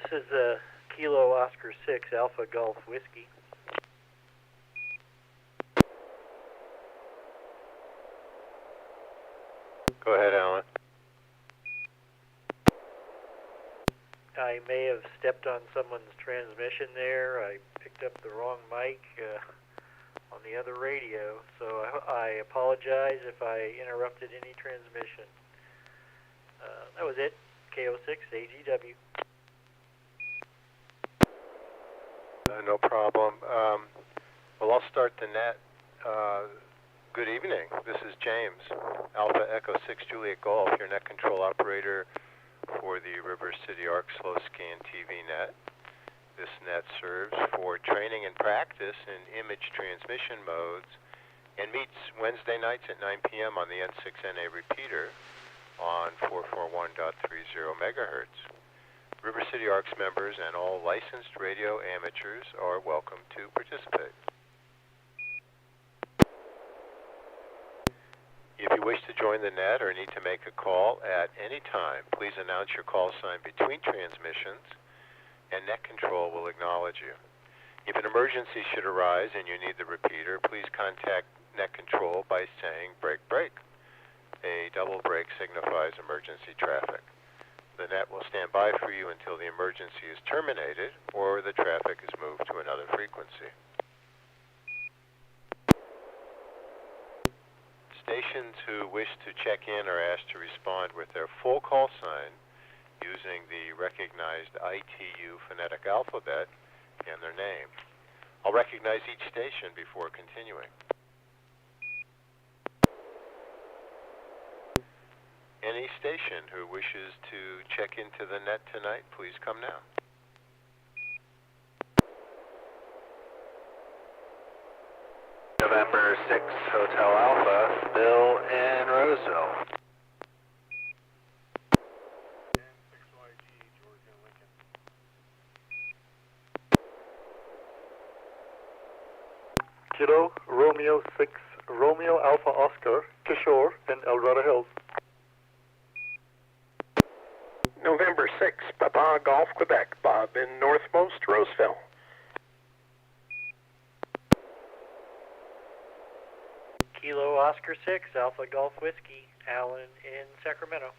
This is Kilo Oscar 6 Alpha Golf Whiskey. Go ahead, Alan. I may have stepped on someone's transmission there. I picked up the wrong mic on the other radio, so I apologize if I interrupted any transmission. That was it. KO6 AGW. No problem. Well, I'll start the net. Good evening. This is James, Alpha Echo 6 Juliet Golf, your net control operator for the River City Arc Slow Scan TV net. This net serves for training and practice in image transmission modes and meets Wednesday nights at 9 p.m. on the N6NA repeater on 441.30 megahertz. River City Arcs members and all licensed radio amateurs are welcome to participate. If you wish to join the net or need to make a call at any time, please announce your call sign between transmissions and net control will acknowledge you. If an emergency should arise and you need the repeater, please contact net control by saying break break. A double break signifies emergency traffic. The net will stand by for you until the emergency is terminated or the traffic is moved to another frequency. Stations who wish to check in are asked to respond with their full call sign using the recognized ITU phonetic alphabet and their name. I'll recognize each station before continuing. Any station who wishes to check into the net tonight, please come now. November 6 Hotel Alpha, Bill in Roseville. N6YG, Georgia, Lincoln. Kilo Romeo 6 Romeo Alpha Oscar, Kishore in El Dorado Hills. November 6 Papa Golf, Quebec, Bob in Northmost Roseville. Kilo Oscar 6 Alpha Golf Whiskey, Alan in Sacramento.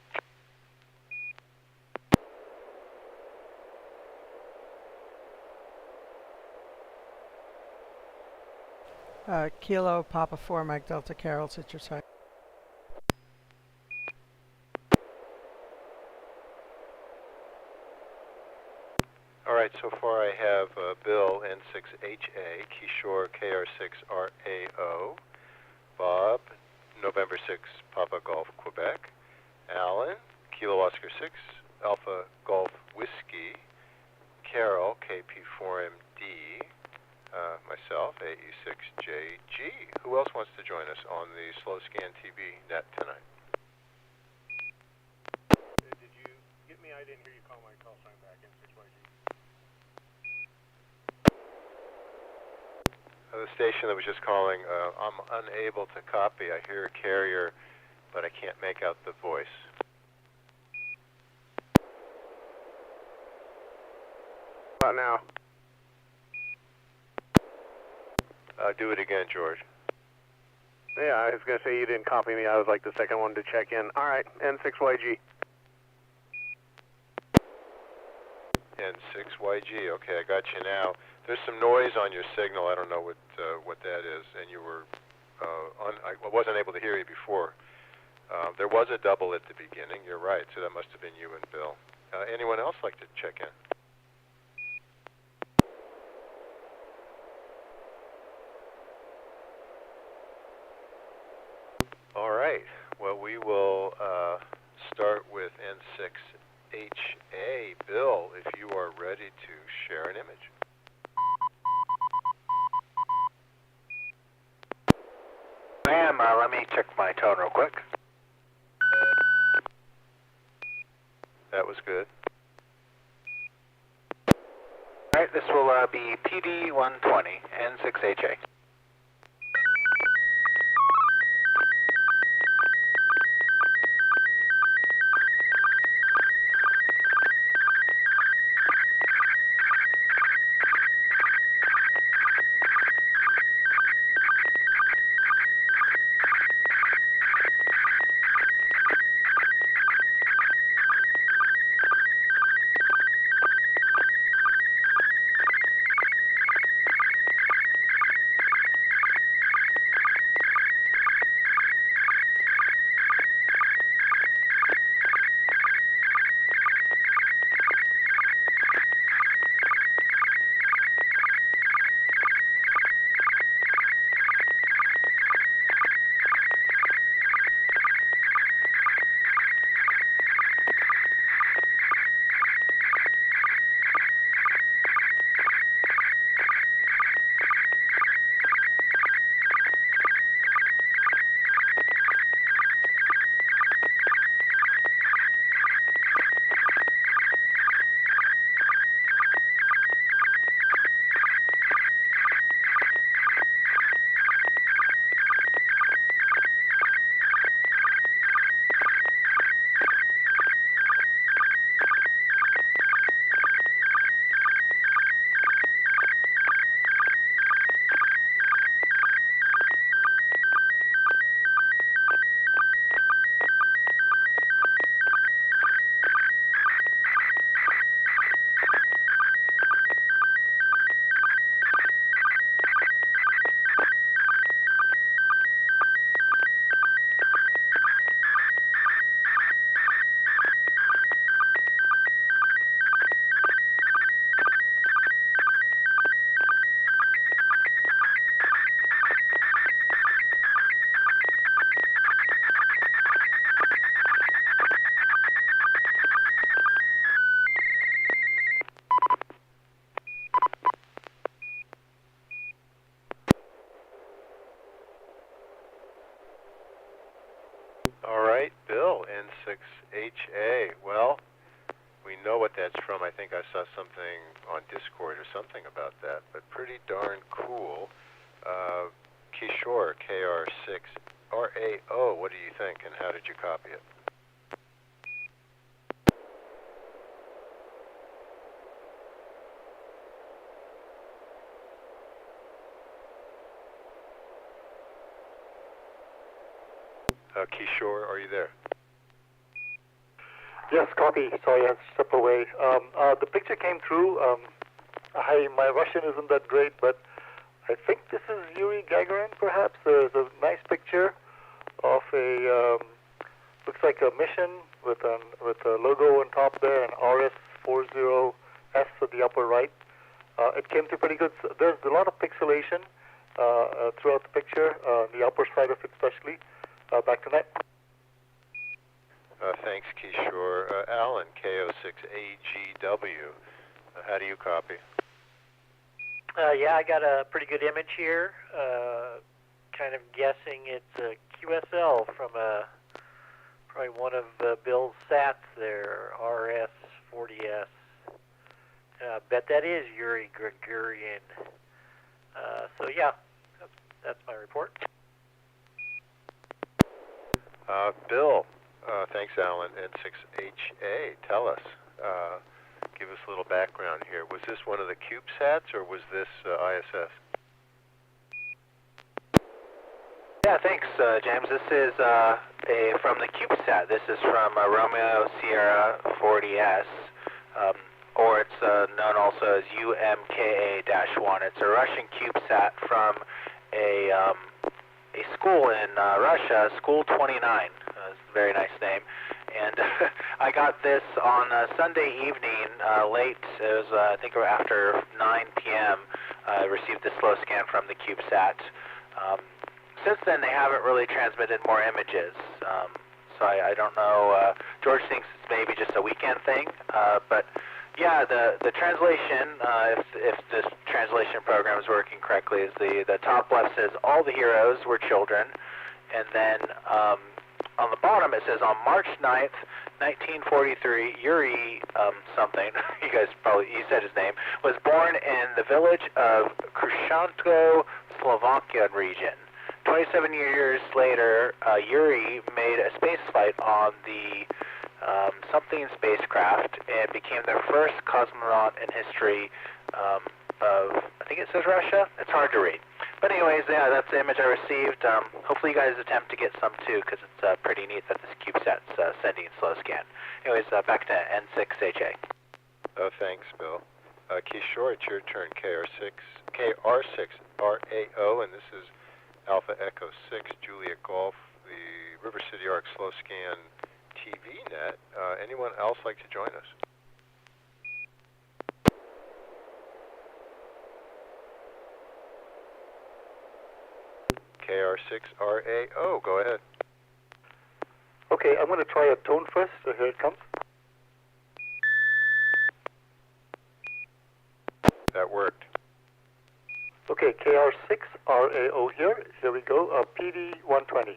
Kilo Papa 4 Mike Delta Carroll's at your side. All right, so far I have Bill N6HA, Kishore KR6RAO, Bob November 6 Papa Golf Quebec, Alan Kilo Oscar 6 Alpha Golf Whiskey, Carol KP4MD, myself AE6JG. Who else wants to join us on the Slow Scan TV net tonight? Did you get me? I didn't hear you call my call sign back. N6YG. The station that was just calling, I'm unable to copy. I hear a carrier, but I can't make out the voice. About now. Do it again, George. Yeah, I was going to say you didn't copy me. I was like the second one to check in. All right, N6YG. N6YG. Okay, I got you now. There's some noise on your signal. I don't know what that is, and you were I wasn't able to hear you before. There was a double at the beginning. You're right. So that must have been you and Bill. Anyone else like to check in? All right. Well, we will start with N6HA. Bill, if you are ready to share an image. Ma'am, let me check my tone real quick. That was good. All right, this will be PD 120, N6HA. N6HA. Well, we know what that's from. I think I saw something on Discord or something about that, but pretty darn cool. Kishore, KR6RAO, what do you think, and how did you copy it? Kishore, are you there? Yes, copy. Sorry, I had to step away. The picture came through. My Russian isn't that great, but I think this is Yuri Gagarin, perhaps. There's a nice picture of a, looks like a mission with a logo on top there, an RS40S at the upper right. It came through pretty good. There's a lot of pixelation throughout the picture, the upper side of it especially. Back to net. Thanks, Kishore. Alan, KO6AGW, how do you copy? Yeah, I got a pretty good image here. Kind of guessing it's a QSL from probably one of Bill's SATs there, RS40S. Bet that is Yuri Gagarin. So yeah, that's my report. Bill, thanks, Alan. N6HA, tell us. Give us a little background here. Was this one of the CubeSats, or was this ISS? Yeah, thanks, James. This is from the CubeSat. This is from Romeo Sierra 40S, or it's known also as UMKA-1. It's a Russian CubeSat from a school in Russia, School 29. It's a very nice name. And I got this on Sunday evening, late. It was, I think, after 9 p.m. I received the slow scan from the CubeSat. Since then, they haven't really transmitted more images. So I don't know. George thinks it's maybe just a weekend thing. But yeah, the translation, if this translation program is working correctly, is the top left says all the heroes were children, and then on the bottom it says on March 9th, 1943, Yuri something, you said his name, was born in the village of Krushansko, Slovakian region. 27 years later, Yuri made a space flight on the something spacecraft and became the first cosmonaut in history of, I think it says Russia? It's hard to read. But anyways, yeah, that's the image I received. Hopefully you guys attempt to get some too, because it's pretty neat that this CubeSat's sending a slow scan. Anyways, back to N6HA. Thanks, Bill. Kishore, it's your turn. KR6RAO, and this is Alpha Echo 6, Juliet Golf, the River City Arc Slow Scan TV Net. Anyone else like to join us? KR6RAO, go ahead. Okay, I'm going to try a tone first, so here it comes. That worked. Okay, KR6RAO here. Here we go. PD 120.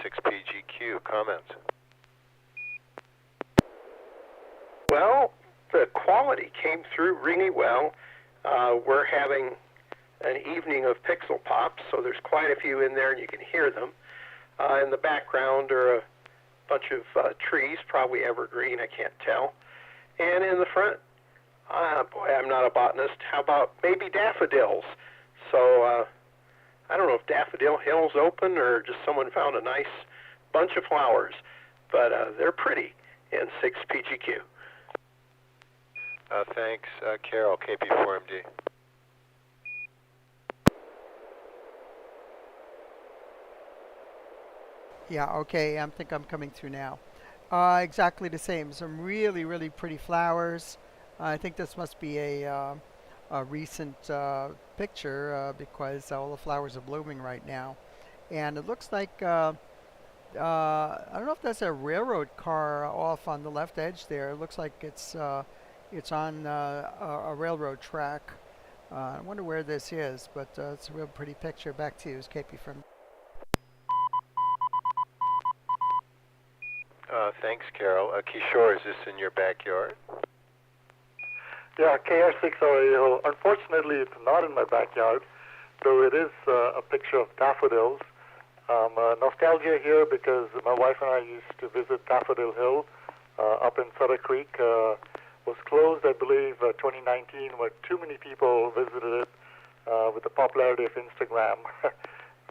N6PGQ. Comments? Well, the quality came through really well. We're having an evening of pixel pops, so there's quite a few in there and you can hear them. In the background are a bunch of trees, probably evergreen, I can't tell. And in the front, boy, I'm not a botanist. How about maybe daffodils? So I don't know if Daffodil Hill's open or just someone found a nice bunch of flowers, but they're pretty in 6PGQ. Thanks, Carol, KP4MD. Yeah, okay, I think I'm coming through now. Exactly the same. Some really, really pretty flowers. I think this must be a recent picture because all the flowers are blooming right now. And it looks like, I don't know if that's a railroad car off on the left edge there. It looks like it's on a railroad track. I wonder where this is, but it's a real pretty picture. Back to you, KP from. Thanks, Carol. Kishore, is this in your backyard? Yeah, KR6RAO. Unfortunately, it's not in my backyard, though it is a picture of daffodils. Nostalgia here because my wife and I used to visit Daffodil Hill up in Sutter Creek. Was closed, I believe, 2019, where too many people visited it with the popularity of Instagram.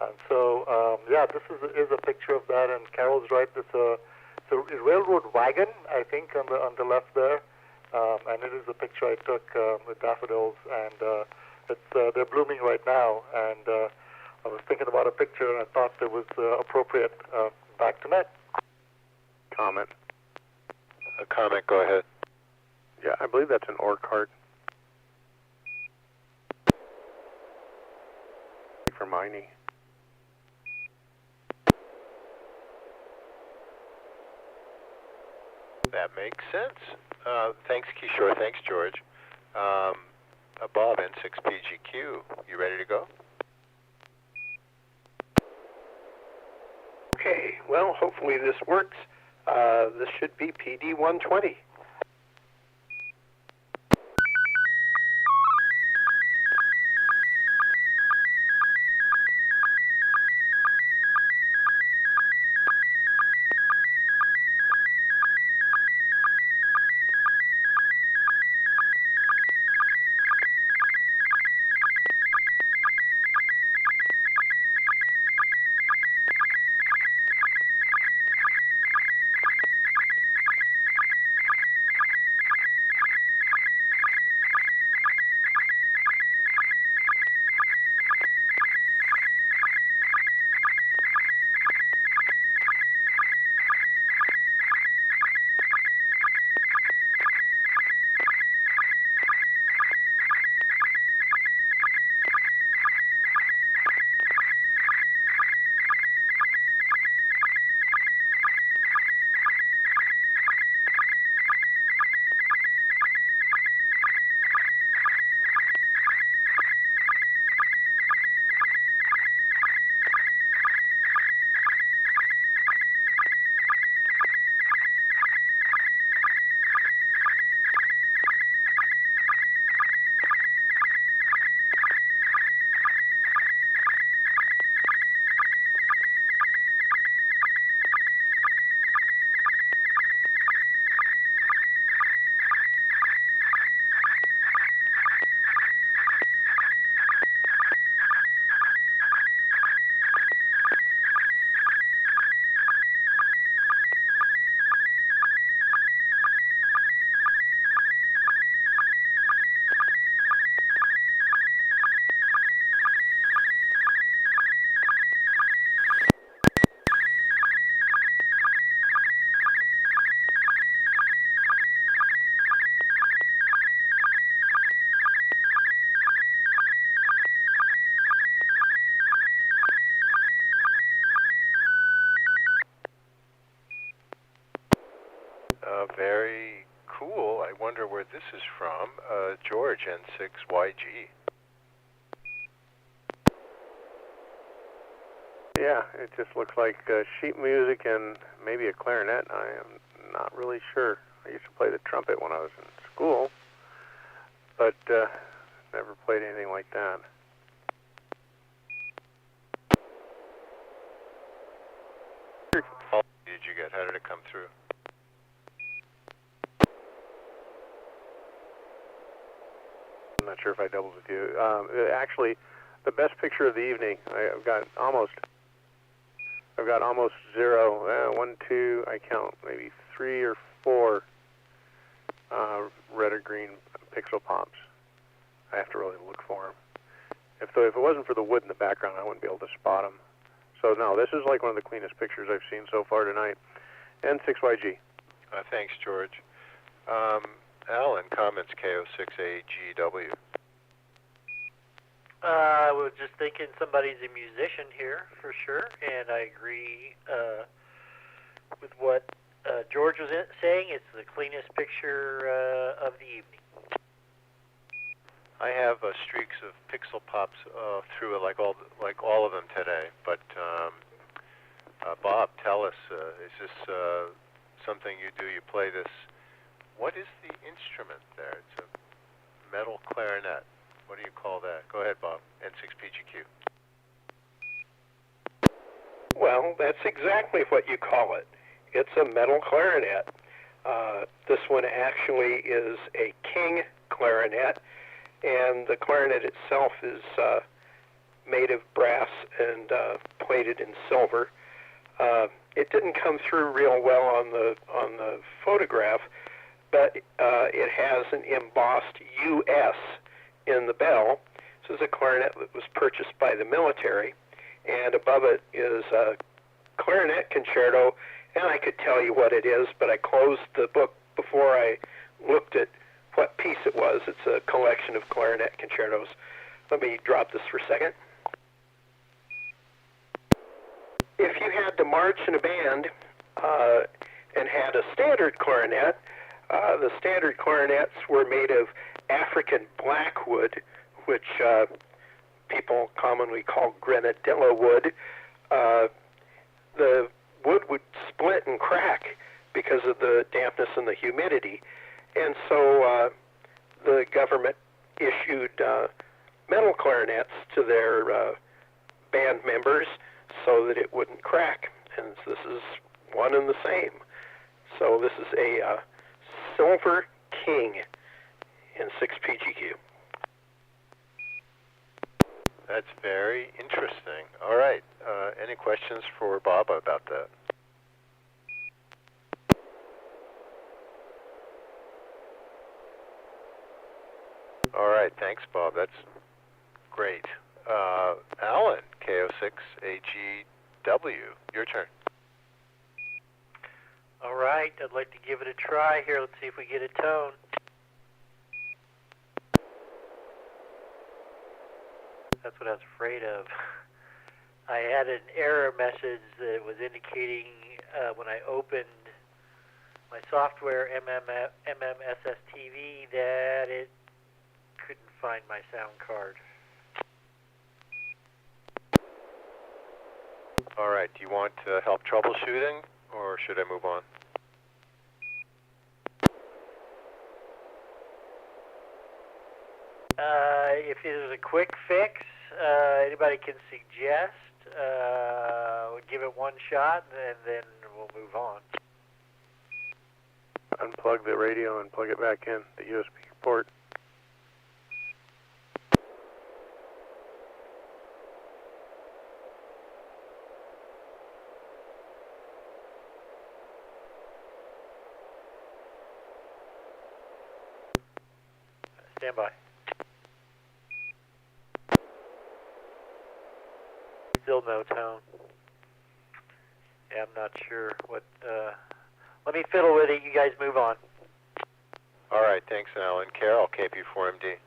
And so, yeah, this is a picture of that, and Carol's right. It's a railroad wagon, I think, on the left there, and it is a picture I took with daffodils, and they're blooming right now. And I was thinking about a picture, and I thought it was appropriate. Back to Net. Comment. A comment, go ahead. Yeah, I believe that's an ore cart. For mining. That makes sense. Thanks, Kishore. Thanks, George. Bob, N6PGQ, you ready to go? Okay, well, hopefully this works. This should be PD 120. Very cool. I wonder where this is from. George, N6YG. Yeah, it just looks like sheet music and maybe a clarinet. I am not really sure. I used to play the trumpet when I was in school, but never played anything like that. How did you get? How did it come through? I'm not sure if I doubled with you. Actually, the best picture of the evening. I've got almost zero. 1, 2. I count maybe 3 or 4 red or green pixel pops. I have to really look for them. If it wasn't for the wood in the background, I wouldn't be able to spot them. So no, this is like one of the cleanest pictures I've seen so far tonight. N6YG. Thanks, George. Alan, comments KO6AGW. I was just thinking somebody's a musician here for sure, and I agree with what George was saying. It's the cleanest picture of the evening. I have streaks of pixel pops through it, like all of them today. But Bob, tell us, is this something you do? You play this? What is the instrument there? It's a metal clarinet. What do you call that? Go ahead, Bob. N6PGQ. Well, that's exactly what you call it. It's a metal clarinet. This one actually is a king clarinet, and the clarinet itself is made of brass and plated in silver. It didn't come through real well on the photograph, but it has an embossed US in the bell. This is a clarinet that was purchased by the military, and above it is a clarinet concerto, and I could tell you what it is, but I closed the book before I looked at what piece it was. It's a collection of clarinet concertos. Let me drop this for a second. If you had to march in a band and had a standard clarinet, the standard clarinets were made of African blackwood, which people commonly call grenadilla wood. The wood would split and crack because of the dampness and the humidity. And so the government issued metal clarinets to their band members so that it wouldn't crack. And this is one and the same. So this is a Silver King in 6PGQ. That's very interesting. All right. Any questions for Bob about that? All right. Thanks, Bob. That's great. Alan, KO6AGW, your turn. All right, I'd like to give it a try here. Let's see if we get a tone. That's what I was afraid of. I had an error message that was indicating when I opened my software, SSTV, that it couldn't find my sound card. All right. Do you want help troubleshooting, or should I move on? If there's a quick fix, anybody can suggest. We'll give it one shot, and then we'll move on. Unplug the radio and plug it back in, the USB port. Stand by. Still no tone. Yeah, I'm not sure what. Let me fiddle with it. You guys move on. All right. Thanks, Alan. Carol, KP4MD.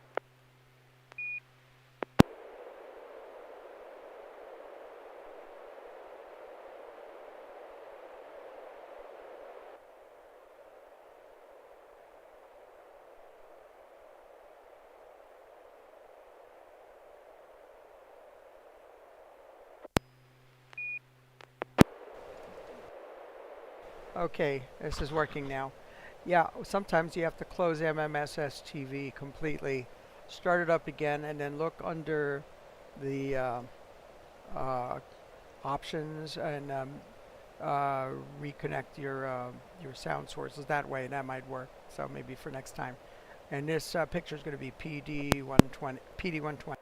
Okay, this is working now. Yeah, sometimes you have to close MMSSTV completely, start it up again, and then look under the uh, options and reconnect your sound sources that way. That might work. So maybe for next time. And this picture is going to be PD120. PD120.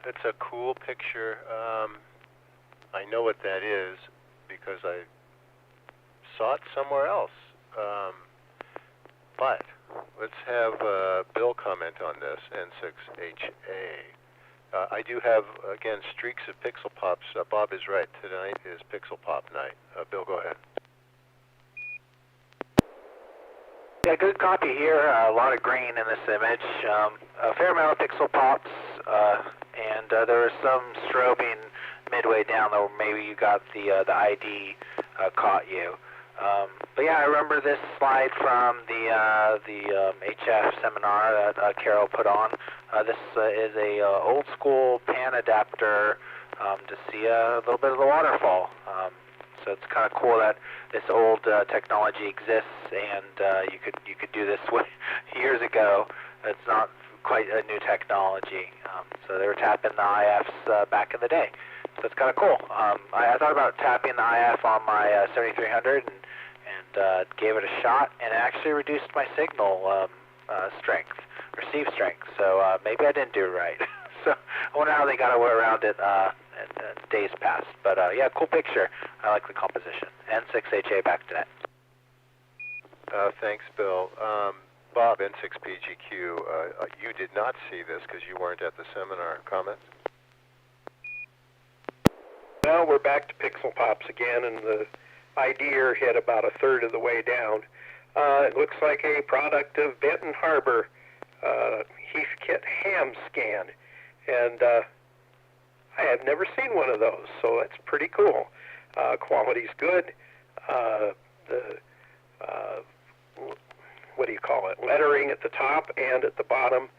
It's a cool picture. I know what that is because I saw it somewhere else. But let's have Bill comment on this, N6HA. I do have, again, streaks of pixel pops. Bob is right. Tonight is pixel pop night. Bill, go ahead. Yeah, good copy here. A lot of green in this image. A fair amount of pixel pops, and there was some strobing midway down, though maybe you got the ID caught you. But yeah, I remember this slide from the HF seminar that Carol put on. This is a old school pan adapter to see a little bit of the waterfall. So it's kind of cool that this old technology exists, and you could do this years ago. It's not quite a new technology. So they were tapping the IFs back in the day. So it's kind of cool. I thought about tapping the IF on my 7300 and gave it a shot, and it actually reduced my signal strength, receive strength. So maybe I didn't do it right. So I wonder how they got away around it days past. But yeah, cool picture. I like the composition. N6HA back to net. Thanks, Bill. Bob, N6PGQ, you did not see this because you weren't at the seminar. Comments? Well, we're back to pixel pops again, and the idea hit about a third of the way down. It looks like a product of Benton Harbor, Heathkit ham scan, and I have never seen one of those, so that's pretty cool. Quality's good. What do you call it? Lettering at the top and at the bottom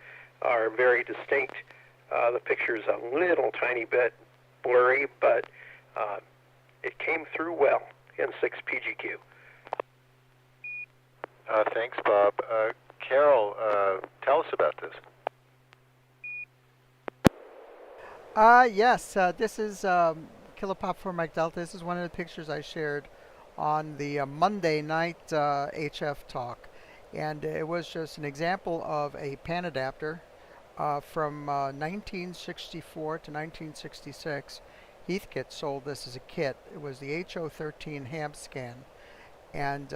are very distinct. The picture's a little tiny bit blurry, but it came through well in 6PGQ. Thanks, Bob. Carol, tell us about this. Yes, this is Kilopop for Mike Delta. This is one of the pictures I shared on the Monday night HF talk. And it was just an example of a pan adapter from 1964 to 1966. Heathkit sold this as a kit. It was the HO13 ham scan. And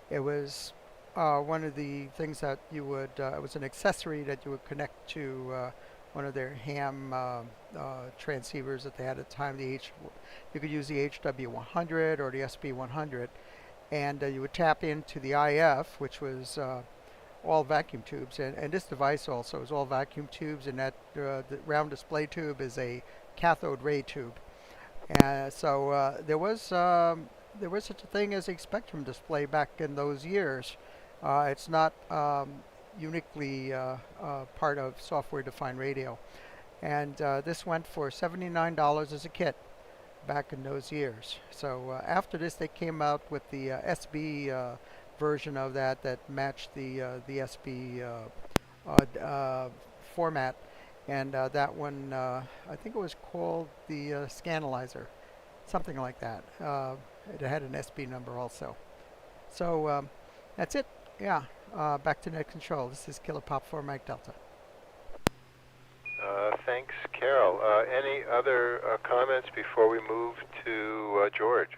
it was one of the things that you would, it was an accessory that you would connect to one of their ham transceivers that they had at the time. You could use the HW100 or the SB100, and you would tap into the IF, which was all vacuum tubes, and this device also is all vacuum tubes, and that the round display tube is a cathode ray tube. So there was such a thing as a spectrum display back in those years. It's not uniquely part of software-defined radio. And this went for $79 as a kit back in those years. So after this, they came out with the SB version of that matched the SB format. And that one, I think it was called the Scanalyzer, something like that. It had an SB number also. So that's it. Yeah, back to net control. This is Killer Pop 4 Mike Delta. Thanks, Carol. Any other comments before we move to George?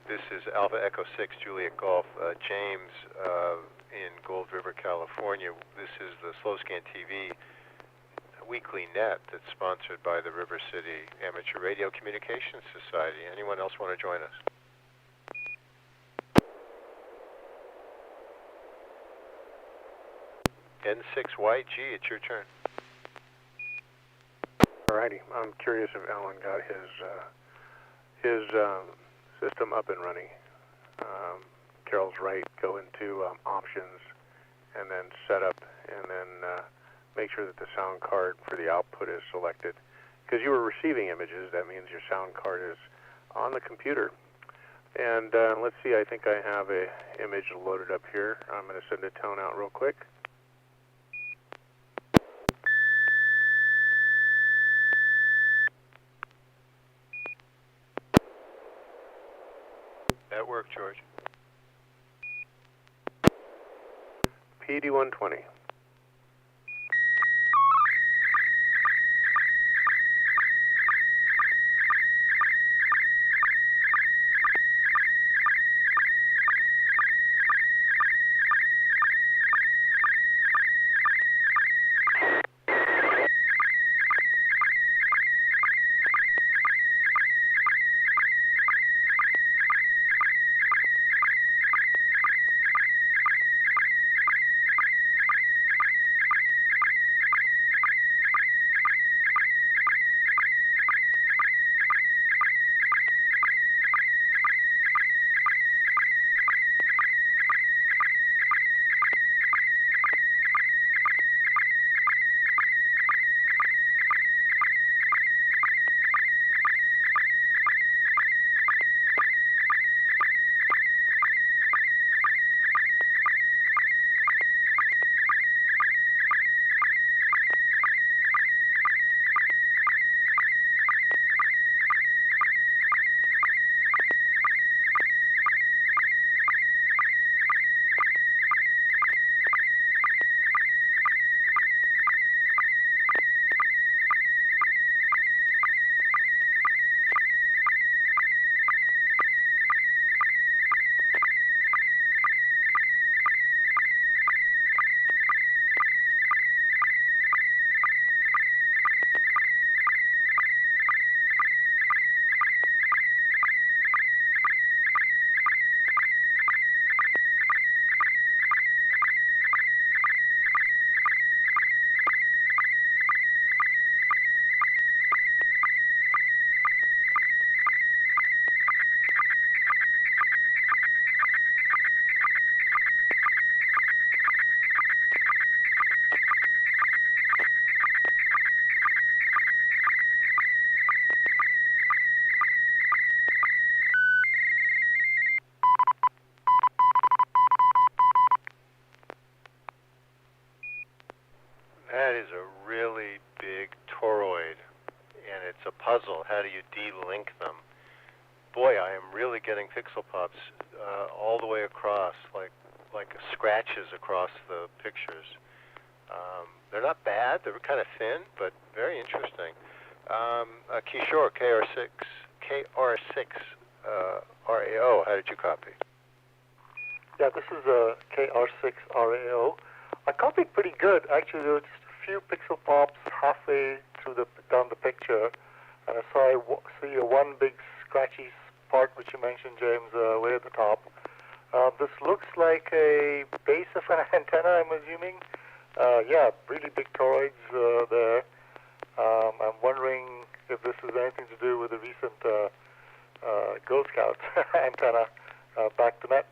This is Alpha Echo 6 Juliet Golf. James in Gold River, California. This is the Slow Scan TV weekly net that's sponsored by the River City Amateur Radio Communications Society. Anyone else want to join us? N6YG, it's your turn. Alrighty, I'm curious if Alan got his system up and running. Carol's right, go into options and then setup, and then make sure that the sound card for the output is selected. Because you were receiving images, that means your sound card is on the computer. And let's see, I think I have a image loaded up here. I'm going to send a tone out real quick. That worked, George. PD120. a puzzle. How do you de-link them? Boy, I am really getting pixel pops all the way across, like scratches across the pictures. They're not bad. They're kind of thin, but very interesting. Kishore, KR6 RAO. How did you copy? Yeah, this is KR6 RAO. I copied pretty good. Actually, there were just a few pixel pops halfway down the picture, and I see one big scratchy part which you mentioned, James, way at the top. This looks like a base of an antenna, I'm assuming. Yeah, really big toroids there. I'm wondering if this has anything to do with the recent Girl Scout antenna. Back to Net.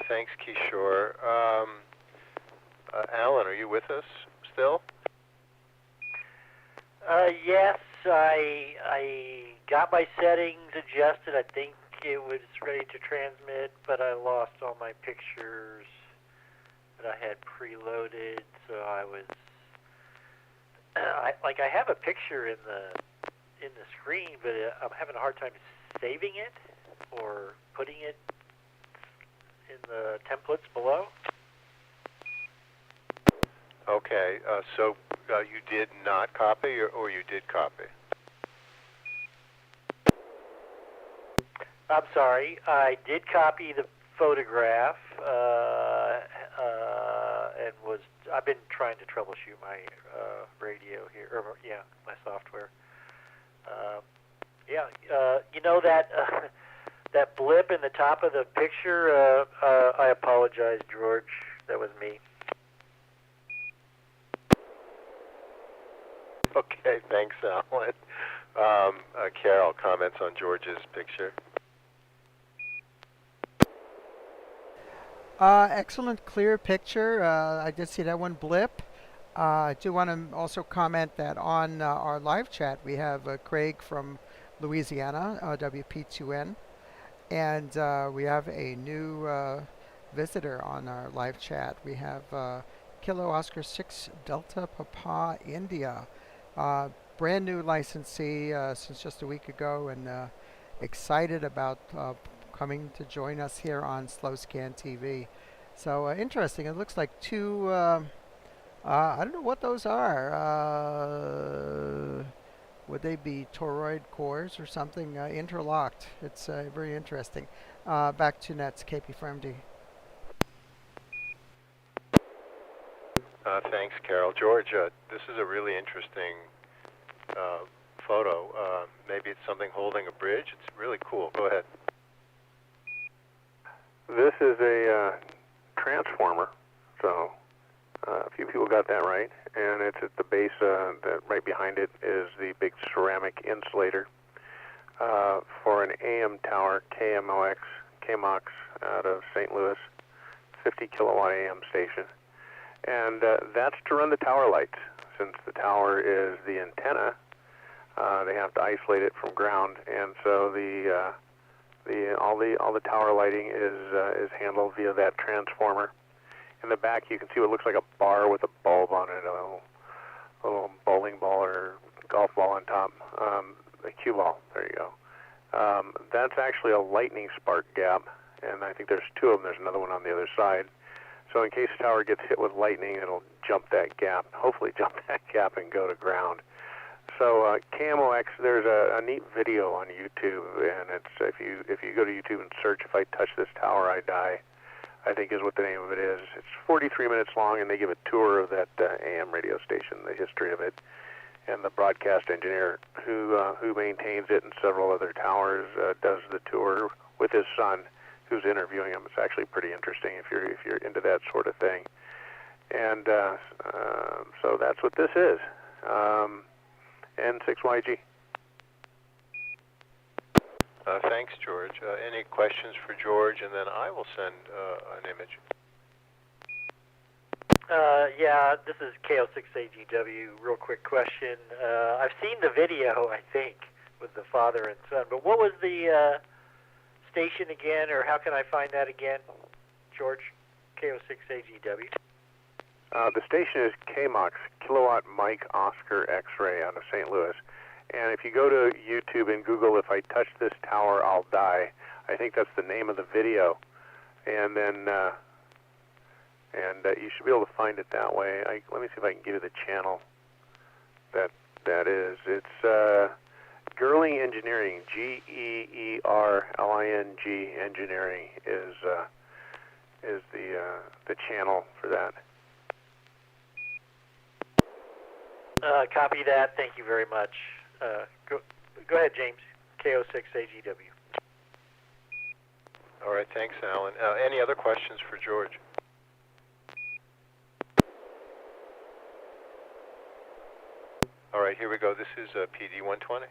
Thanks, Kishore. Alan, are you with us still? Yes, I got my settings adjusted. I think it was ready to transmit, but I lost all my pictures that I had preloaded. So I was, I have a picture in the screen, but I'm having a hard time saving it or putting it in the templates below. Okay, so you did not copy, or you did copy? I'm sorry, I did copy the photograph, and I've been trying to troubleshoot my radio here, or my software. You know that blip in the top of the picture, I apologize, George, that was me. Okay, thanks, Alan. Carol, comments on George's picture? Excellent, clear picture. I did see that one blip. I do want to also comment that on our live chat we have Craig from Louisiana, WP2N, and we have a new visitor on our live chat. We have Kilo Oscar 6 Delta Papa India, brand new licensee since just a week ago, and excited about coming to join us here on SlowScan TV. So interesting. It looks like two. I don't know what those are. Would they be toroid cores or something interlocked? It's very interesting. Back to Nets, KP for MD. Thanks, Carol. George, this is a really interesting photo. Maybe it's something holding a bridge. It's really cool. Go ahead. This is a transformer, so a few people got that right, and it's at the base. That right behind it is the big ceramic insulator for an AM tower, KMOX out of St. Louis, 50 kilowatt AM station, and that's to run the tower lights. Since the tower is the antenna, they have to isolate it from ground, and so all the tower lighting is handled via that transformer. In the back, you can see what looks like a bar with a bulb on it, a little bowling ball or golf ball on top, a cue ball. There you go. That's actually a lightning spark gap, and I think there's two of them. There's another one on the other side. So in case the tower gets hit with lightning, it'll jump that gap, hopefully jump that gap and go to ground. So KMOX, there's a neat video on YouTube, and it's if you go to YouTube and search "If I Touch This Tower, I Die," I think is what the name of it is. It's 43 minutes long, and they give a tour of that AM radio station, the history of it, and the broadcast engineer who maintains it and several other towers does the tour with his son, who's interviewing him. It's actually pretty interesting if you're into that sort of thing. And so that's what this is. N6YG. Thanks, George. Any questions for George, and then I will send an image. Yeah, this is KO6AGW. Real quick question. I've seen the video, I think, with the father and son, but what was the station again, or how can I find that again, George? KO6AGW. The station is KMOX, Kilowatt Mike Oscar X-Ray, out of St. Louis. And if you go to YouTube and Google, "If I touch this tower, I'll die," I think that's the name of the video. And then, you should be able to find it that way. Let me see if I can give you the channel that is. It's Gerling Engineering, Geerling Engineering is the channel for that. Copy that. Thank you very much. Go ahead, James. KO6AGW. All right, thanks, Alan. Any other questions for George? All right, here we go. This is PD 120.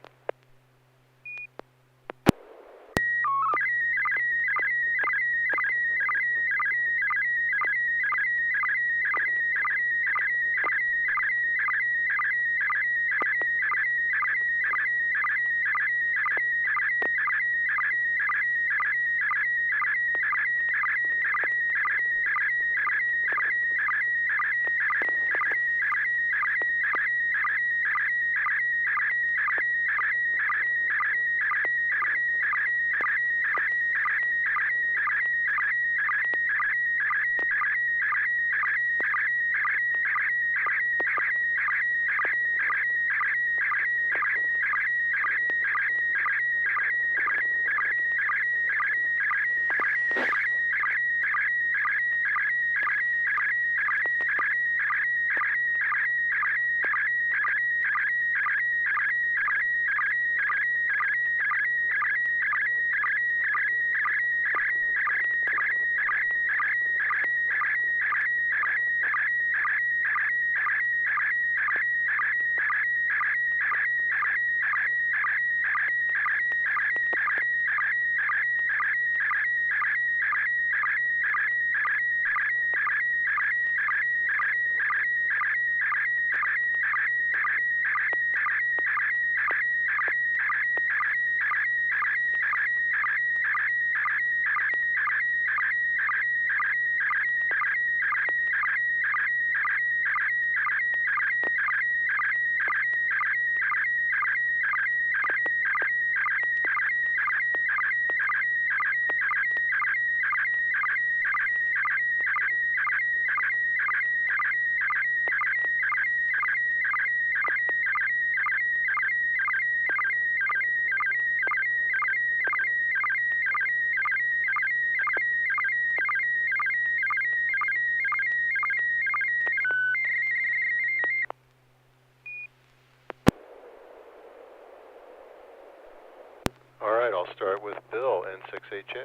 All right, I'll start with Bill, N6HA.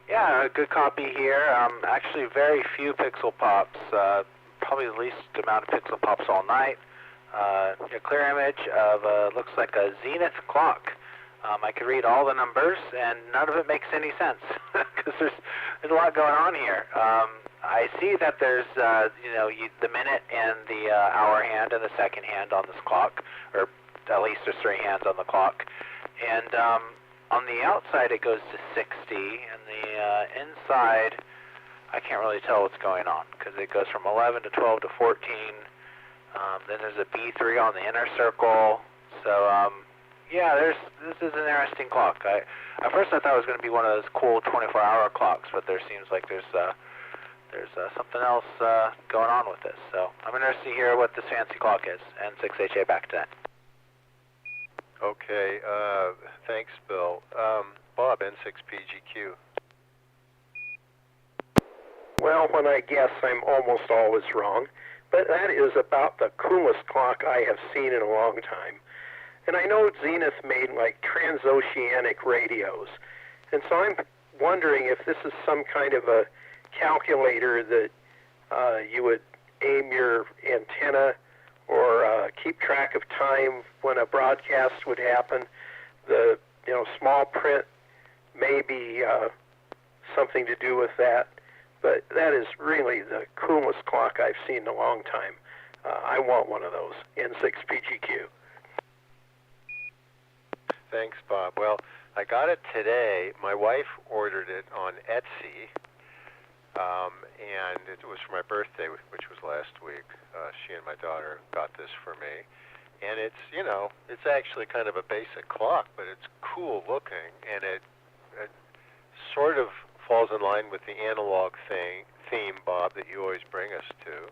Yeah, a good copy here. Actually, very few pixel pops. Probably the least amount of pixel pops all night. A clear image of looks like a zenith clock. I could read all the numbers, and none of it makes any sense because there's a lot going on here. I see that there's the minute and the hour hand and the second hand on this clock, or at least there's 3 hands on the clock. And on the outside it goes to 60, and the inside I can't really tell what's going on because it goes from 11 to 12 to 14. Then there's a B3 on the inner circle. So yeah, this is an interesting clock. At first I thought it was going to be one of those cool 24-hour clocks, but there seems like there's something else going on with this. So I'm interested to hear what this fancy clock is. N6HA, back to that. Okay, thanks, Bill. Bob, N6PGQ. Well, when I guess, I'm almost always wrong, but that is about the coolest clock I have seen in a long time. And I know Zenith made like transoceanic radios, and so I'm wondering if this is some kind of a calculator that you would aim your antenna or keep track of time when a broadcast would happen. The small print may be something to do with that, but that is really the coolest clock I've seen in a long time. I want one of those, N6PGQ. Thanks, Bob. Well, I got it today. My wife ordered it on Etsy, and it was for my birthday, which was last week. She and my daughter got this for me. And it's, you know, it's actually kind of a basic clock, but it's cool looking, and it sort of falls in line with the analog theme, Bob, that you always bring us to.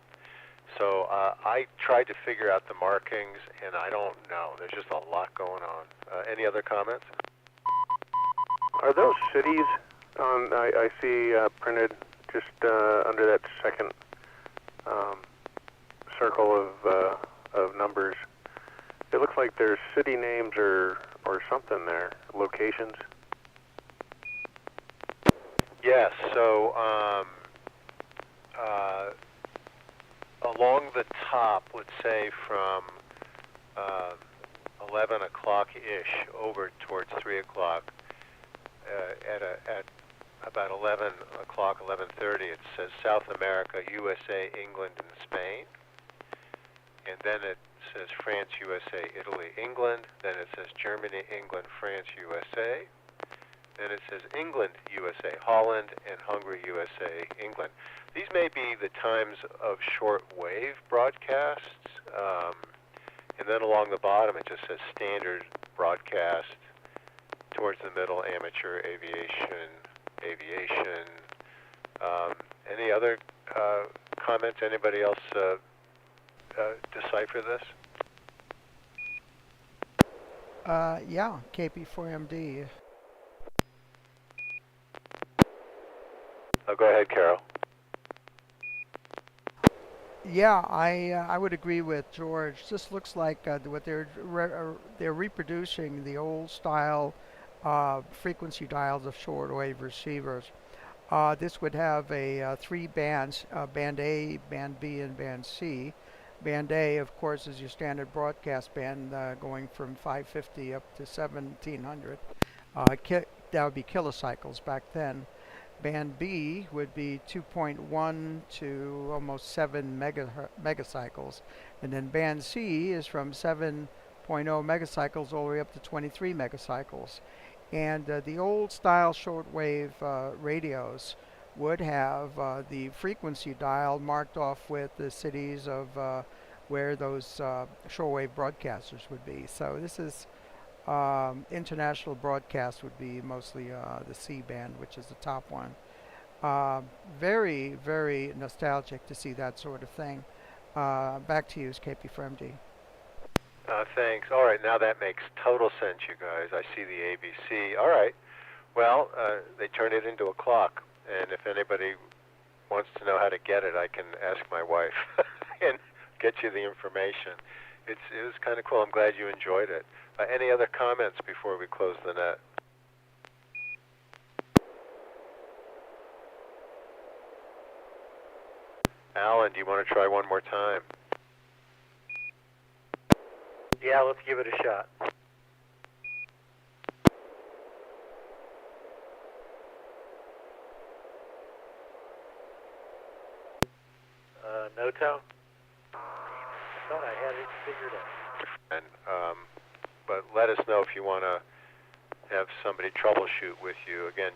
So I tried to figure out the markings, and I don't know. There's just a lot going on. Any other comments? Are those cities on? I see printed just under that second circle of numbers. It looks like there's city names or something there, locations. Yes. So along the top, let's say from 11 o'clock-ish over towards 3 o'clock, at about 11 o'clock, 11:30, it says South America, USA, England, and Spain. And then it says France, USA, Italy, England. Then it says Germany, England, France, USA. Then it says England, USA, Holland, and Hungary, USA, England. These may be the times of short-wave broadcasts. And then along the bottom, it just says standard broadcast. Towards the middle, amateur, aviation. Any other comments? Anybody else decipher this? Yeah, KP4MD. Oh, go ahead, Carol. Yeah, I would agree with George. This looks like what they're reproducing the old style frequency dials of shortwave receivers. This would have a 3 bands, band A, band B, and band C. Band A, of course, is your standard broadcast band, going from 550 up to 1700. That would be kilocycles back then. Band B would be 2.1 to almost 7 megacycles. And then band C is from 7.0 megacycles all the way up to 23 megacycles. And the old style shortwave radios would have the frequency dial marked off with the cities of where those shortwave broadcasters would be. So this is international broadcast would be mostly the C band, which is the top one. Very, very nostalgic to see that sort of thing. Back to you, KP4MD. Thanks. All right, now that makes total sense, you guys. I see the ABC. All right. Well, they turned it into a clock, and if anybody wants to know how to get it, I can ask my wife and get you the information. It was kind of cool. I'm glad you enjoyed it. Any other comments before we close the net? Alan, do you want to try one more time? Yeah, let's give it a shot. No tone? Thought I had it figured out. And, but let us know if you want to have somebody troubleshoot with you. Again,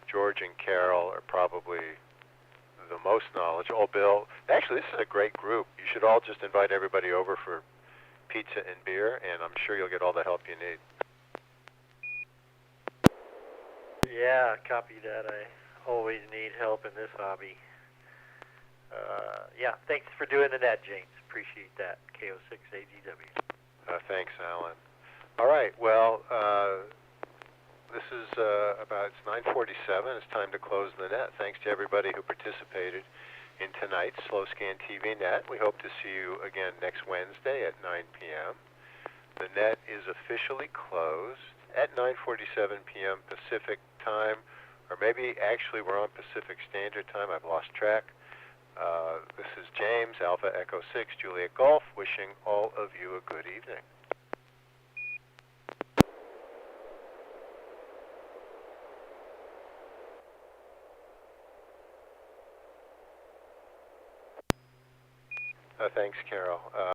George and Carol are probably the most knowledgeable. Oh, Bill. Actually, this is a great group. You should all just invite everybody over for pizza and beer, and I'm sure you'll get all the help you need. Yeah, copy that. I always need help in this hobby. Yeah, thanks for doing the net, James. Appreciate that. KO6AGW. Thanks, Alan. All right, well, this is it's 9:47. It's time to close the net. Thanks to everybody who participated in tonight's Slow Scan TV Net. We hope to see you again next Wednesday at 9 p.m. The net is officially closed at 9:47 p.m. Pacific time, or maybe actually we're on Pacific Standard Time. I've lost track. This is James, Alpha Echo 6, Juliet Golf, wishing all of you a good evening. Thanks, Carol.